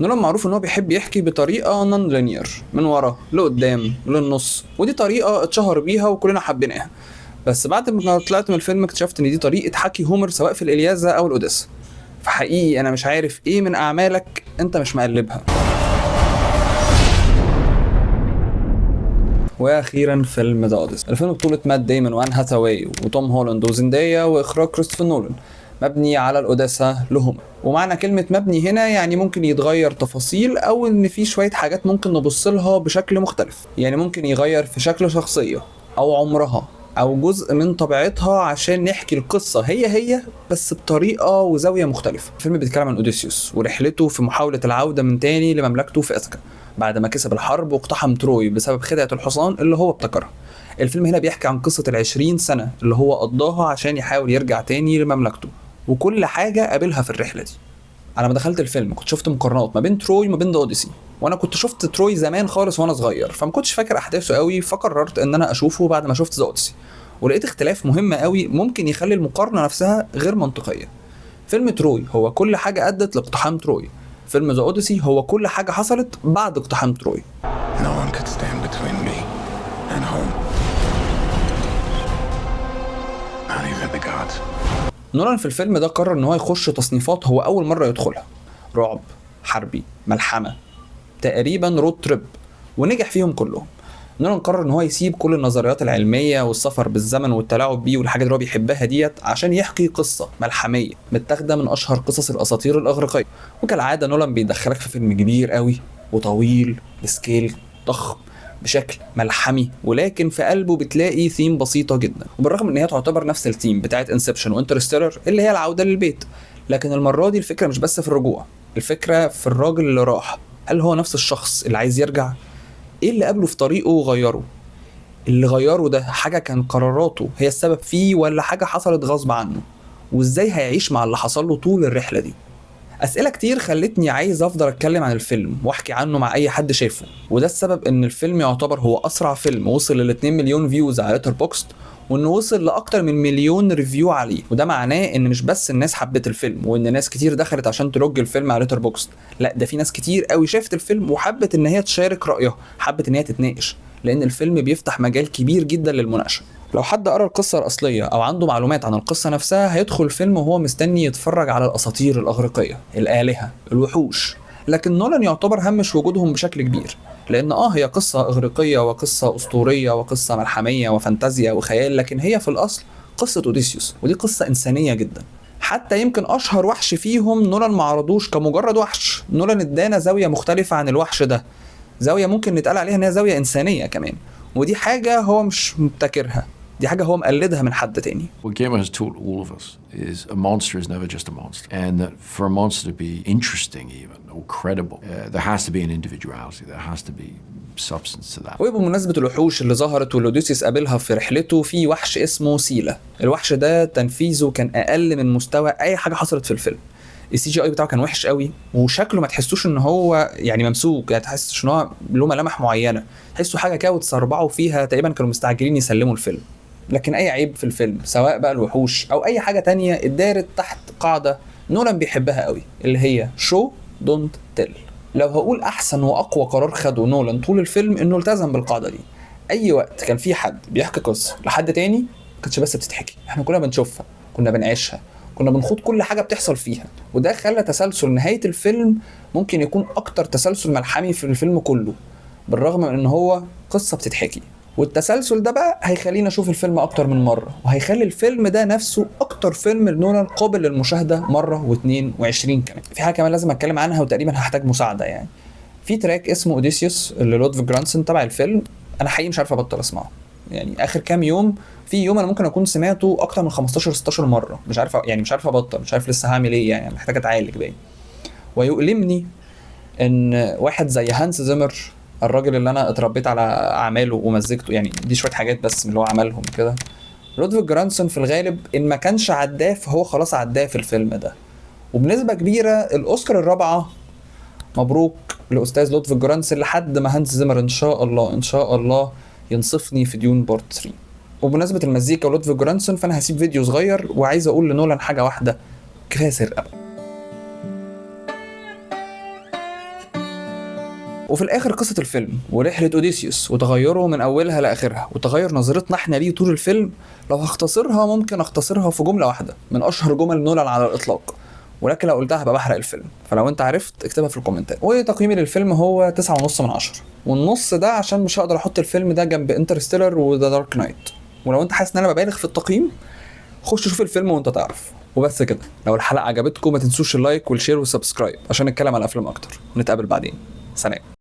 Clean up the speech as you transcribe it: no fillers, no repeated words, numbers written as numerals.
نولان معروف ان هو بيحب يحكي بطريقه نون لينير، من ورا لقدام للنص، ودي طريقه اتشهر بيها وكلنا حابينها. بس بعد ما طلعت من الفيلم اكتشفت ان دي طريقه حكي هومر سواء في الإلياذة او الأوديسا. فحقيقي انا مش عارف ايه من اعمالك انت مش مقلبها. واخيرا فيلم ذا اوديسي. الفيلم بطولة مات ديمون وان هاثاواي وتوم هولاند وزندايا واخراج كريستوفر نولان، مبني على الأوديسا لهومر. ومعنى كلمة مبني هنا يعني ممكن يتغير تفاصيل او ان في شوية حاجات ممكن نبص لها بشكل مختلف. يعني ممكن يغير في شكل شخصية او عمرها او جزء من طبيعتها عشان نحكي القصة هي بس بطريقة وزاوية مختلفة. الفيلم بيتكلم عن اوديسيوس ورحلته في محاولة العودة من تاني لمملكته في اثكا بعد ما كسب الحرب واقتحم تروي بسبب خدعة الحصان اللي هو ابتكرها. الفيلم هنا بيحكي عن قصة ال20 سنة اللي هو قضاها عشان يحاول يرجع تاني لمملكته وكل حاجة قابلها في الرحلة دي. انا ما دخلت الفيلم كنت شفت مقارنات ما بين تروي وما بين ذا اوديسي، وانا كنت شفت تروي زمان خالص وانا صغير فما كنتش فاكر احداثه قوي، فقررت ان انا اشوفه بعد ما شفت ذا اوديسي ولقيت اختلاف مهم قوي ممكن يخلي المقارنة نفسها غير منطقية. فيلم تروي هو كل حاجة ادت لاقتحام تروي، فيلم ذا اوديسي هو كل حاجة حصلت بعد اقتحام تروي. No one could stand between me and home. Not even the gods. نولان في الفيلم ده قرر ان هو يخش تصنيفات هو اول مرة يدخلها: رعب، حربي، ملحمة، تقريبا رود تريب، ونجح فيهم كلهم. نولان قرر ان هو يسيب كل النظريات العلمية والسفر بالزمن والتلاعب بيه والحاجات اللي هو بيحبها ديت عشان يحكي قصة ملحمية متاخدة من اشهر قصص الاساطير الاغريقية. وكالعادة نولان بيدخلك في فيلم كبير قوي وطويل بسكيل ضخم بشكل ملحمي، ولكن في قلبه بتلاقي ثيم بسيطة جدا، وبالرغم ان هي تعتبر نفس الثيم بتاعت انسبشن وانترستيلر اللي هي العودة للبيت، لكن المرة دي الفكرة مش بس في الرجوع، الفكرة في الراجل اللي راح. هل هو نفس الشخص اللي عايز يرجع؟ ايه اللي قابله في طريقه وغيره؟ اللي غيره ده حاجة كان قراراته هي السبب فيه ولا حاجة حصلت غصب عنه؟ وازاي هيعيش مع اللي حصل له طول الرحلة دي؟ أسئلة كتير خلتني عايز أفضل أتكلم عن الفيلم وأحكي عنه مع أي حد شايفه، وده السبب إن الفيلم يعتبر هو أسرع فيلم وصل ل 2 مليون فيوز على ليتربوكست، وإنه وصل لأكتر من مليون ريفيو عليه. وده معناه إن مش بس الناس حبت الفيلم وإن ناس كتير دخلت عشان تلوج الفيلم على ليتربوكست، لا ده في ناس كتير قوي شافت الفيلم وحبت إن هي تشارك رأيها، حبت إن هي تتناقش، لأن الفيلم بيفتح مجال كبير جدا للمناقشة. لو حد قرأ القصة الأصلية أو عنده معلومات عن القصة نفسها هيدخل الفيلم وهو مستني يتفرج على الأساطير الأغريقية، الآلهة، الوحوش، لكن نولان يعتبر همش وجودهم بشكل كبير، لأن هي قصة إغريقية وقصة أسطورية وقصة ملحمية وفانتازيا وخيال، لكن هي في الأصل قصة أوديسيوس، ودي قصة إنسانية جدا. حتى يمكن أشهر وحش فيهم نولان ما عرضوش كمجرد وحش، نولان ادانا زاوية مختلفة عن الوحش ده، زاوية ممكن نتقال عليها إنها زاوية إنسانية كمان، ودي حاجة هو مش مبتكرها، دي حاجة هو مقلدها من حد تاني. What Guillermo has taught all of us is a monster is never just a monster, and that for a monster to be interesting even or credible, there has to be an individuality, there has to be substance to that. وبمناسبة الوحوش اللي ظهرت والأوديسيوس قابلها في رحلته، في وحش اسمه سيلا. الوحش ده تنفيذه كان أقل من مستوى أي حاجة حصلت في الفيلم. السي جي اي بتاعه كان وحش قوي، وشكله ما تحسوش ان هو يعني ممسوك، يعني تحسش ان هو له ملامح معينه، تحسوا حاجه كده وتسربعوا فيها، تقريبا كانوا مستعجلين يسلموا الفيلم. لكن اي عيب في الفيلم سواء بقى الوحوش او اي حاجه تانية اتدارت تحت قاعده نولان بيحبها قوي اللي هي شو دونت تيل. لو هقول احسن واقوى قرار خده نولان طول الفيلم انه التزم بالقاعده دي. اي وقت كان في حد بيحكي قصه لحد تاني ما كانتش بس بتتحكي، احنا كنا بنشوفها، كنا بنعيشها، كنا بنخوض كل حاجه بتحصل فيها، وده خلى تسلسل نهايه الفيلم ممكن يكون اكتر تسلسل ملحمي في الفيلم كله، بالرغم من ان هو قصه بتتحكي. والتسلسل ده بقى هيخلينا نشوف الفيلم اكتر من مره، وهيخلي الفيلم ده نفسه اكتر فيلم لنولان قابل للمشاهده مره و22 كمان. في حاجه كمان لازم اتكلم عنها وتقريبا هحتاج مساعده، يعني في تراك اسمه اوديسيوس اللي لودفيج جرانسون تبع الفيلم، انا حقيقي مش عارف ابطل اسمعه. يعني اخر كام يوم، في يوم انا ممكن اكون سمعته اكتر من 15 16 مره، مش عارف يعني مش عارف ابطل، مش عارف لسه هعمل ايه، يعني محتاج اتعالج باين. ويؤلمني ان واحد زي هانس زيمر، الراجل اللي انا اتربيت على اعماله ومزجته، يعني دي شويه حاجات بس من اللي هو عملهم كده، لودفيج جرانسون في الغالب ان ما كانش عداه فهو خلاص عداه في الفيلم ده، وبنسبه كبيره الاوسكار الرابعه مبروك لاستاذ لودفيج جرانسون لحد ما هانس زيمر ان شاء الله ان شاء الله ينصفني في ديون بارت 3. وبمناسبه المزيكا ولودفيج جرانسون، فانا هسيب فيديو صغير وعايز اقول لنولان حاجه واحده: كفايه سرقه. وفي الاخر قصه الفيلم ورحله اوديسيوس وتغيره من اولها لاخرها وتغير نظرتنا احنا ليه طول الفيلم. لو هختصرها ممكن اختصرها في جمله واحده من اشهر جمل نولان على الاطلاق، ولكن لو قلتها هبقى بحرق الفيلم، فلو انت عرفت اكتبها في الكومنتات. وتقييمي للفيلم هو 9.5 من 10، والنص ده عشان مش هقدر احط الفيلم ده جنب انترستيلر وذا دارك نايت. ولو انت حاسس ان انا ببالغ في التقييم خش شوف الفيلم وانت تعرف. وبس كده، لو الحلقه عجبتكم ما تنسوش اللايك والشير والسبسكرايب عشان نتكلم على الافلام اكتر. ونتقابل بعدين، سلام.